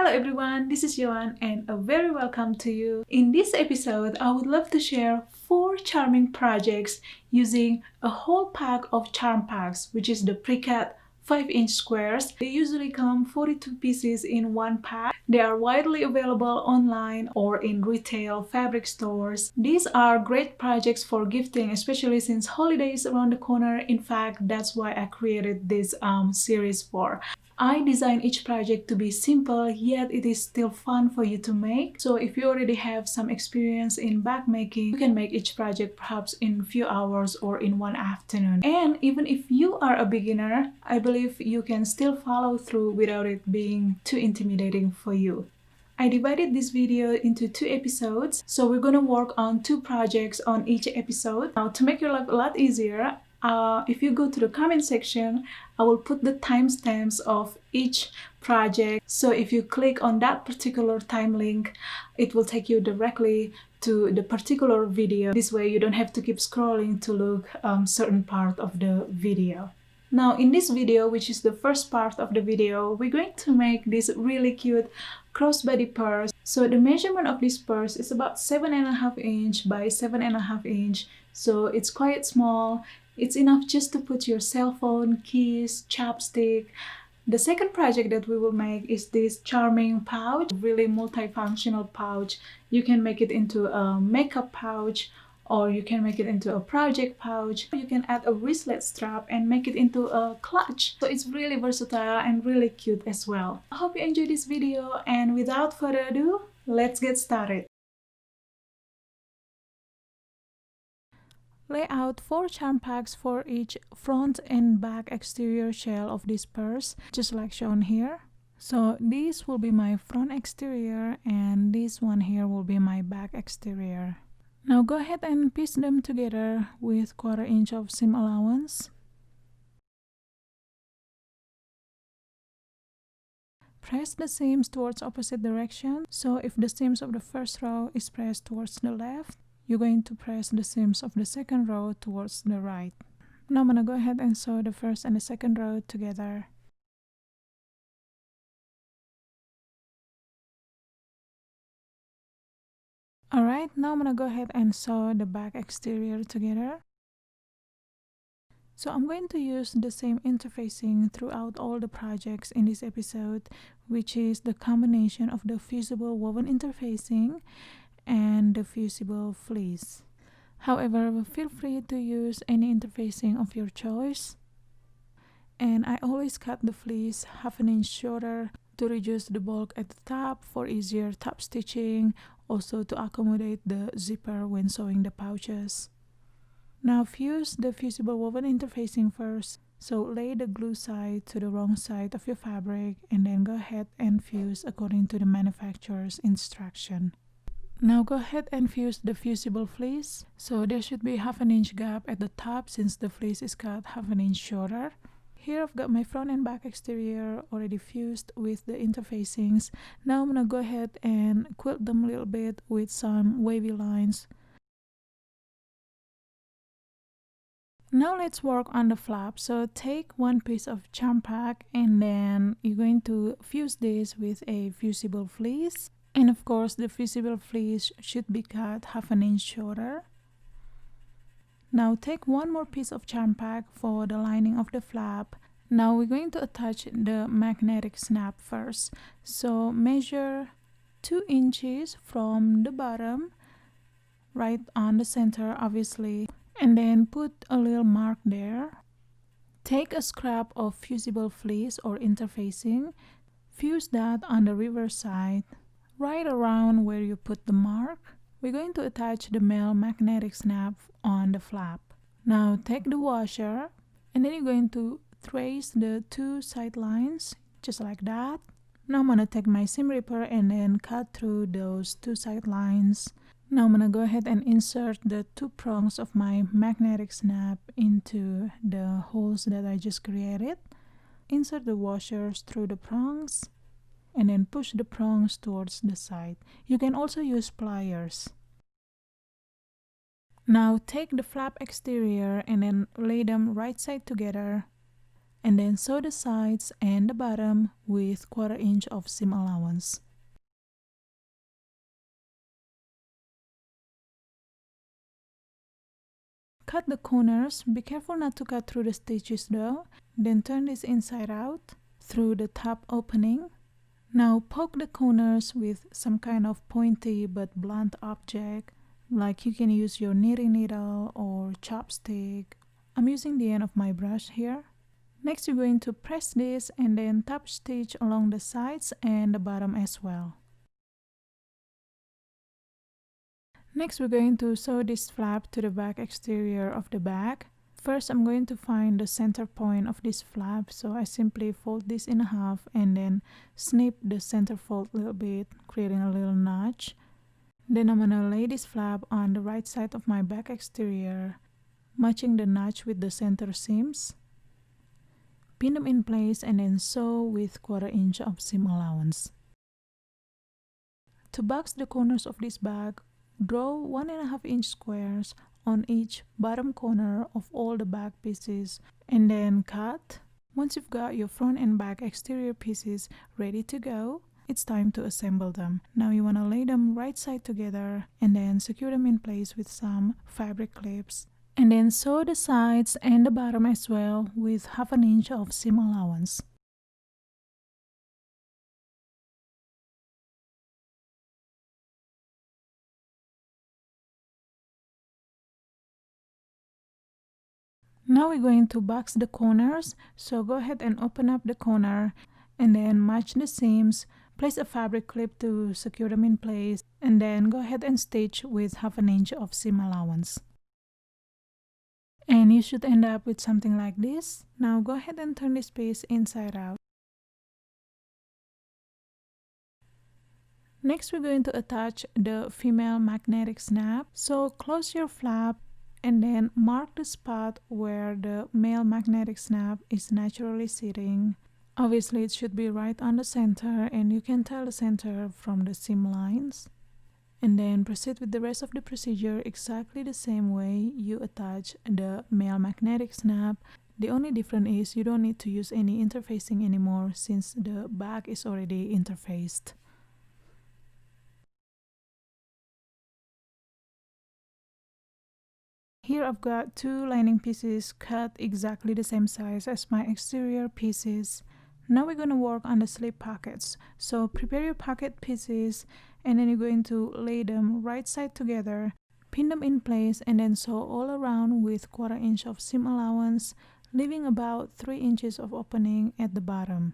Hello everyone, this is Joanne and a very welcome to you. In this episode, I would love to share 4 charming projects using a whole pack of charm packs, which is the precut 5-inch squares. They usually come 42 pieces in one pack. They are widely available online or in retail fabric stores. These are great projects for gifting, especially since holidays around the corner. In fact, that's why I created this series for. I design each project to be simple, yet it is still fun for you to make. So if you already have some experience in bag making, you can make each project perhaps in a few hours or in one afternoon. And even if you are a beginner, I believe you can still follow through without it being too intimidating for you. I divided this video into 2 episodes, so we're gonna work on 2 projects on each episode. Now, to make your life a lot easier, if you go to the comment section, I will put the timestamps of each project. So if you click on that particular time link, it will take you directly to the particular video. This way you don't have to keep scrolling to look certain part of the video. Now in this video, which is the first part of the video, we're going to make this really cute crossbody purse. So the measurement of this purse is about 7.5 inch by 7.5 inch. So it's quite small. It's enough just to put your cell phone, keys, chapstick. The second project that we will make is this charming pouch, really multifunctional pouch. You can make it into a makeup pouch, or you can make it into a project pouch. You can add a wristlet strap and make it into a clutch. So it's really versatile and really cute as well. I hope you enjoyed this video, and without further ado, let's get started. Lay out 4 charm packs for each front and back exterior shell of this purse, just like shown here. So this will be my front exterior and this one here will be my back exterior. Now go ahead and piece them together with 1/4 inch of seam allowance. Press the seams towards opposite direction. So if the seams of the first row is pressed towards the left, you're going to press the seams of the second row towards the right. Now I'm gonna go ahead and sew the first and the second row together. Alright, now I'm gonna go ahead and sew the back exterior together. So I'm going to use the same interfacing throughout all the projects in this episode, which is the combination of the fusible woven interfacing and the Fusible Fleece. However, feel free to use any interfacing of your choice. And I always cut the fleece 1/2 inch shorter to reduce the bulk at the top for easier top stitching, also to accommodate the zipper when sewing the pouches. Now fuse the fusible woven interfacing first. So lay the glue side to the wrong side of your fabric and then go ahead and fuse according to the manufacturer's instruction. Now go ahead and fuse the Fusible Fleece. So there should be 1/2 inch gap at the top since the fleece is cut 1/2 inch shorter. Here I've got my front and back exterior already fused with the interfacings. Now I'm gonna go ahead and quilt them a little bit with some wavy lines. Now let's work on the flap. So take 1 piece of charm pack and then you're going to fuse this with a Fusible Fleece. And of course, the Fusible Fleece should be cut 1/2 inch shorter. Now take 1 more piece of charm pack for the lining of the flap. Now we're going to attach the magnetic snap first. So measure 2 inches from the bottom, right on the center obviously, and then put a little mark there. Take a scrap of Fusible Fleece or interfacing, fuse that on the reverse side. Right around where you put the mark, we're going to attach the male magnetic snap on the flap. Now take the washer and then you're going to trace the 2 side lines just like that. Now I'm gonna take my seam ripper and then cut through those 2 side lines. Now I'm gonna go ahead and insert the 2 prongs of my magnetic snap into the holes that I just created. Insert the washers through the prongs and then push the prongs towards the side. You can also use pliers. Now take the flap exterior and then lay them right side together and then sew the sides and the bottom with 1/4 inch of seam allowance. Cut the corners. Be careful not to cut through the stitches though. Then turn this inside out through the top opening. Now poke the corners with some kind of pointy but blunt object, like you can use your knitting needle or chopstick. I'm using the end of my brush here. Next you're going to press this and then top stitch along the sides and the bottom as well. Next we're going to sew this flap to the back exterior of the bag. First I'm going to find the center point of this flap, so I simply fold this in half and then snip the center fold a little bit, creating a little notch. Then I'm gonna lay this flap on the right side of my back exterior, matching the notch with the center seams. Pin them in place and then sew with 1/4 inch of seam allowance. To box the corners of this bag, draw 1.5 inch squares on each bottom corner of all the back pieces and then cut. Once you've got your front and back exterior pieces ready to go, it's time to assemble them. Now you want to lay them right side together and then secure them in place with some fabric clips. And then sew the sides and the bottom as well with 1/2 inch of seam allowance. Now we're going to box the corners, so go ahead and open up the corner and then match the seams, place a fabric clip to secure them in place, and then go ahead and stitch with 1/2 inch of seam allowance. And you should end up with something like this. Now go ahead and turn this piece inside out. Next we're going to attach the female magnetic snap, so close your flap and then mark the spot where the male magnetic snap is naturally sitting. Obviously it should be right on the center, and you can tell the center from the seam lines. And then proceed with the rest of the procedure exactly the same way you attach the male magnetic snap. The only difference is you don't need to use any interfacing anymore since the bag is already interfaced. Here I've got 2 lining pieces cut exactly the same size as my exterior pieces. Now we're going to work on the slip pockets. So prepare your pocket pieces and then you're going to lay them right side together, pin them in place, and then sew all around with 1/4 inch of seam allowance, leaving about 3 inches of opening at the bottom.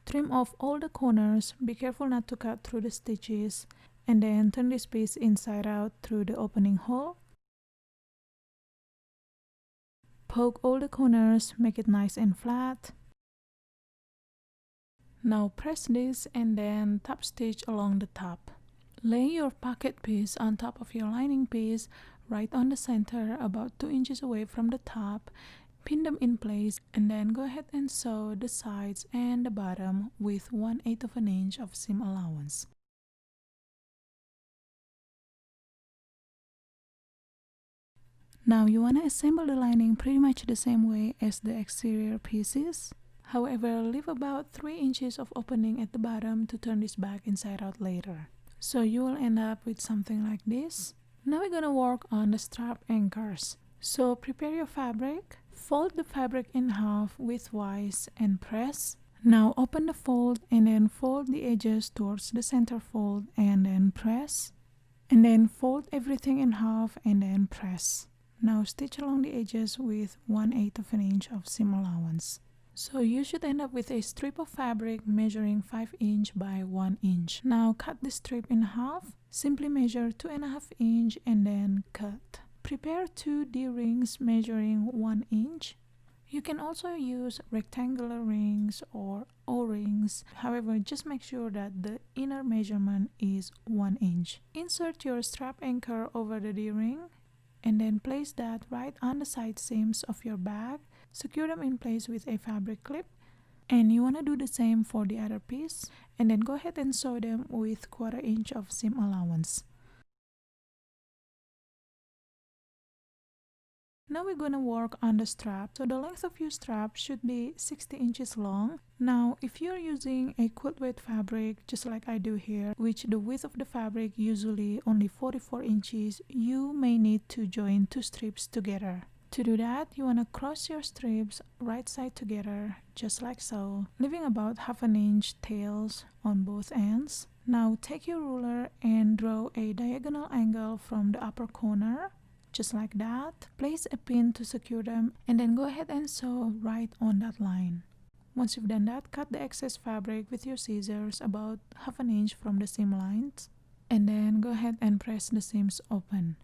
Trim off all the corners, be careful not to cut through the stitches, and then turn this piece inside out through the opening hole. Poke all the corners, make it nice and flat. Now press this and then top stitch along the top. Lay your pocket piece on top of your lining piece, right on the center, about 2 inches away from the top. Pin them in place and then go ahead and sew the sides and the bottom with 1/8 of an inch of seam allowance. Now you want to assemble the lining pretty much the same way as the exterior pieces. However, leave about 3 inches of opening at the bottom to turn this back inside out later. So you will end up with something like this. Now we're gonna work on the strap anchors. So prepare your fabric, fold the fabric in half widthwise and press. Now open the fold and then fold the edges towards the center fold and then press. And then fold everything in half and then press. Now stitch along the edges with 1/8 of an inch of seam allowance. So you should end up with a strip of fabric measuring 5 inch by 1 inch. Now cut the strip in half. Simply measure 2.5 inch and then cut. Prepare 2 D-rings measuring 1 inch. You can also use rectangular rings or O-rings. However, just make sure that the inner measurement is 1 inch. Insert your strap anchor over the D-ring and then place that right on the side seams of your bag. Secure them in place with a fabric clip, and you want to do the same for the other piece, and then go ahead and sew them with 1/4 inch of seam allowance. Now we're gonna work on the strap. So the length of your strap should be 60 inches long. Now if you're using a quilt weight fabric, just like I do here, which the width of the fabric usually only 44 inches, you may need to join two strips together. To do that, you want to cross your strips right side together, just like so, leaving about half an inch tails on both ends. Now take your ruler and draw a diagonal angle from the upper corner, just like that. Place a pin to secure them and then go ahead and sew right on that line. Once you've done that, cut the excess fabric with your scissors about half an inch from the seam lines and then go ahead and press the seams open.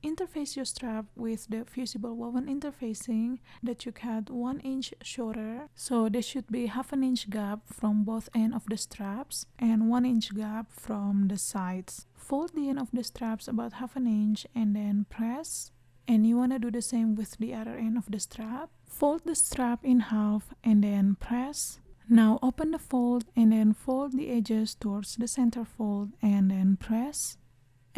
Interface your strap with the fusible woven interfacing that you cut 1 inch shorter, so there should be half an inch gap from both ends of the straps and 1 inch gap from the sides. Fold the end of the straps about half an inch and then press, and you want to do the same with the other end of the strap. Fold the strap in half and then press. Now open the fold and then fold the edges towards the center fold and then press.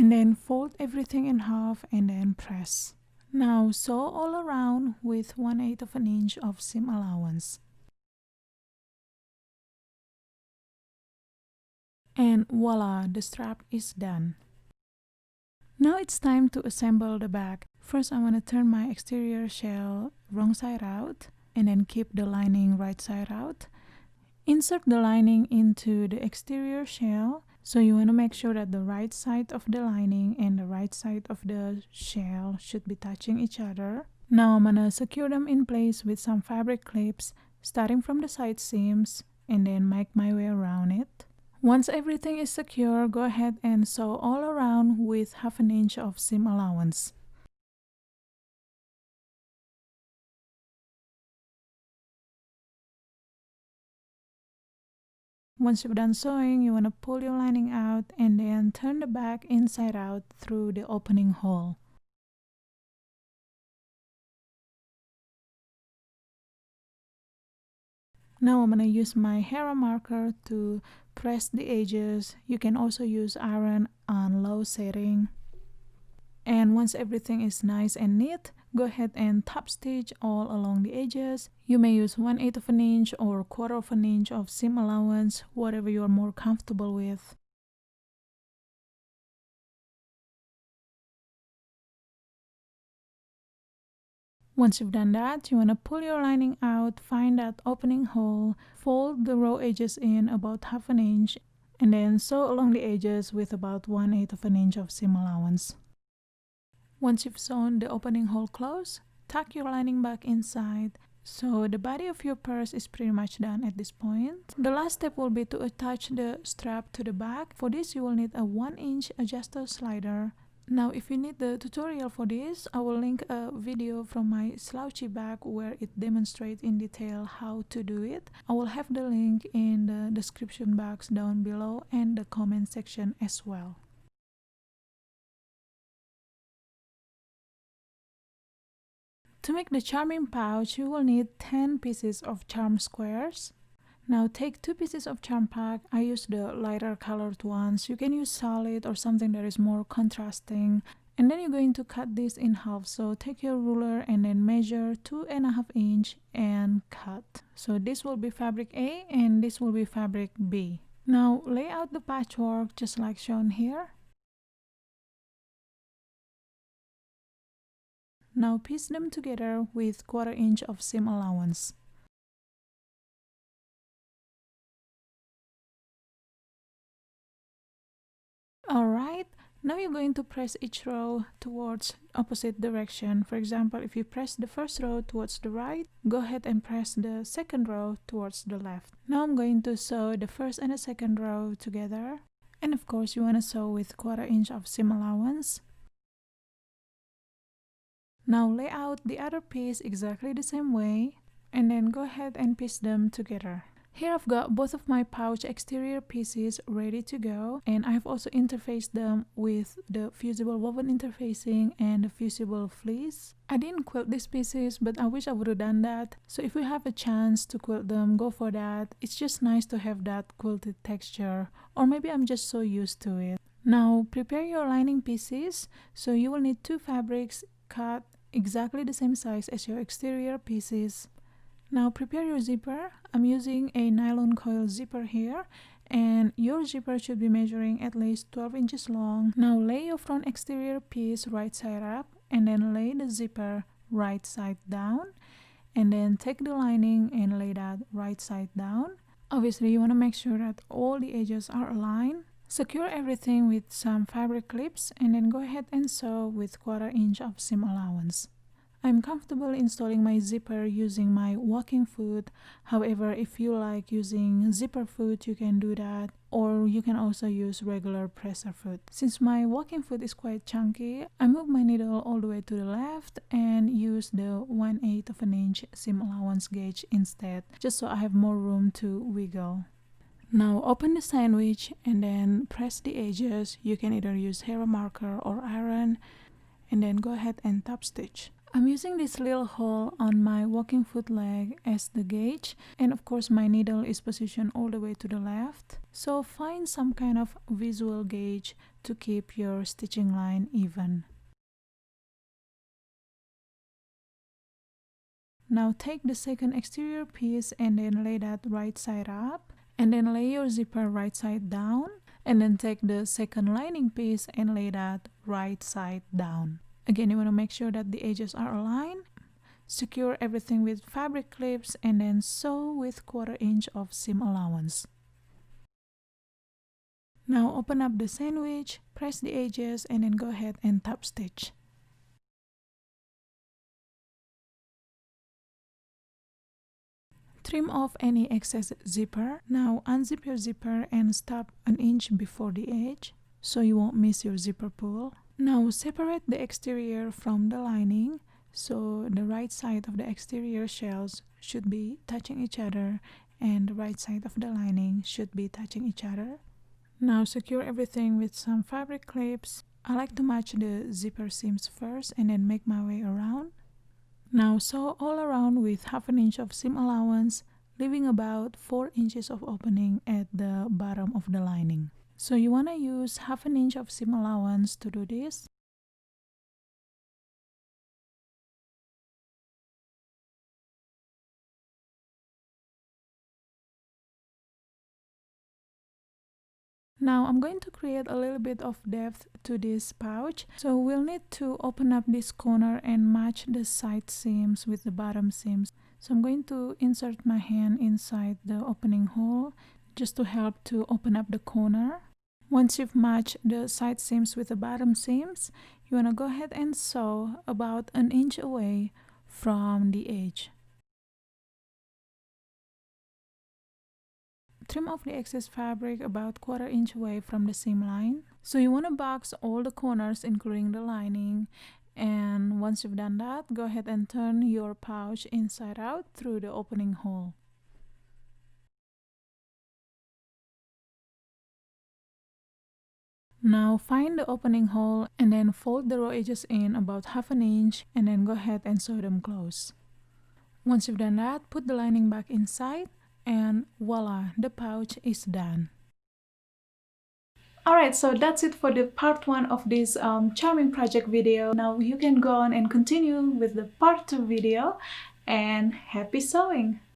And then fold everything in half and then press. Now sew all around with 1/8 of an inch of seam allowance. And voila, the strap is done. Now it's time to assemble the back. First I want to turn my exterior shell wrong side out and then keep the lining right side out. Insert the lining into the exterior shell. So you want to make sure that the right side of the lining and the right side of the shell should be touching each other. Now I'm gonna secure them in place with some fabric clips, starting from the side seams and then make my way around it. Once everything is secure, go ahead and sew all around with half an inch of seam allowance. Once you've done sewing, you want to pull your lining out and then turn the back inside out through the opening hole. Now I'm going to use my Hera marker to press the edges. You can also use iron on low setting. And once everything is nice and neat, go ahead and top stitch all along the edges. You may use 1/8 of an inch or 1/4 of an inch of seam allowance, whatever you are more comfortable with. Once you've done that, you want to pull your lining out, find that opening hole, fold the raw edges in about half an inch, and then sew along the edges with about 1/8 of an inch of seam allowance. Once you've sewn the opening hole closed, tuck your lining back inside. So the body of your purse is pretty much done at this point. The last step will be to attach the strap to the back. For this, you will need a 1-inch adjuster slider. Now if you need the tutorial for this, I will link a video from my slouchy bag where it demonstrates in detail how to do it. I will have the link in the description box down below and the comment section as well. To make the charming pouch, you will need 10 pieces of charm squares. Now take 2 pieces of charm pack. I use the lighter colored ones. You can use solid or something that is more contrasting. And then you're going to cut this in half. So take your ruler and then measure 2.5 inch and cut. So this will be fabric A and this will be fabric B. Now lay out the patchwork just like shown here. Now piece them together with 1/4 inch of seam allowance. Alright, now you're going to press each row towards opposite direction. For example, if you press the first row towards the right, go ahead and press the second row towards the left. Now I'm going to sew the first and the second row together. And of course you want to sew with 1/4 inch of seam allowance. Now lay out the other piece exactly the same way and then go ahead and piece them together. Here I've got both of my pouch exterior pieces ready to go, and I've also interfaced them with the fusible woven interfacing and the fusible fleece. I didn't quilt these pieces, but I wish I would have done that. So if you have a chance to quilt them, go for that. It's just nice to have that quilted texture, or maybe I'm just so used to it. Now prepare your lining pieces. So you will need 2 fabrics cut exactly the same size as your exterior pieces. Now prepare your zipper. I'm using a nylon coil zipper here, and your zipper should be measuring at least 12 inches long. Now lay your front exterior piece right side up, and then lay the zipper right side down, and then take the lining and lay that right side down. Obviously you want to make sure that all the edges are aligned. Secure everything with some fabric clips, and then go ahead and sew with 1/4 inch of seam allowance. I'm comfortable installing my zipper using my walking foot. However, if you like using zipper foot, you can do that, or you can also use regular presser foot. Since my walking foot is quite chunky, I move my needle all the way to the left and use the 1/8 of an inch seam allowance gauge instead, just so I have more room to wiggle. Now open the sandwich and then press the edges. You can either use hair marker or iron, and then go ahead and top stitch. I'm using this little hole on my walking foot leg as the gauge, and of course my needle is positioned all the way to the left. So find some kind of visual gauge to keep your stitching line even. Now take the second exterior piece and then lay that right side up, and then lay your zipper right side down, and then take the second lining piece and lay that right side down. Again, you want to make sure that the edges are aligned. Secure everything with fabric clips, and then sew with 1/4 inch of seam allowance. Now open up the sandwich, press the edges, and then go ahead and top stitch. Trim off any excess zipper. Now unzip your zipper and stop 1 inch before the edge so you won't miss your zipper pull. Now separate the exterior from the lining, so the right side of the exterior shells should be touching each other and the right side of the lining should be touching each other. Now secure everything with some fabric clips. I like to match the zipper seams first and then make my way around. Now sew all around with 1/2 inch of seam allowance, leaving about 4 inches of opening at the bottom of the lining. So you want to use 1/2 inch of seam allowance to do this. Now I'm going to create a little bit of depth to this pouch, so we'll need to open up this corner and match the side seams with the bottom seams. So I'm going to insert my hand inside the opening hole just to help to open up the corner. Once you've matched the side seams with the bottom seams, you want to go ahead and sew about 1 inch away from the edge. Trim off the excess fabric about 1/4 inch away from the seam line. So you want to box all the corners including the lining, and once you've done that, go ahead and turn your pouch inside out through the opening hole. Now find the opening hole and then fold the raw edges in about 1/2 inch and then go ahead and sew them close. Once you've done that, put the lining back inside, and voila, the pouch is done. Alright, so that's it for the part 1 of this charming project video. Now you can go on and continue with the part 2 video, and happy sewing!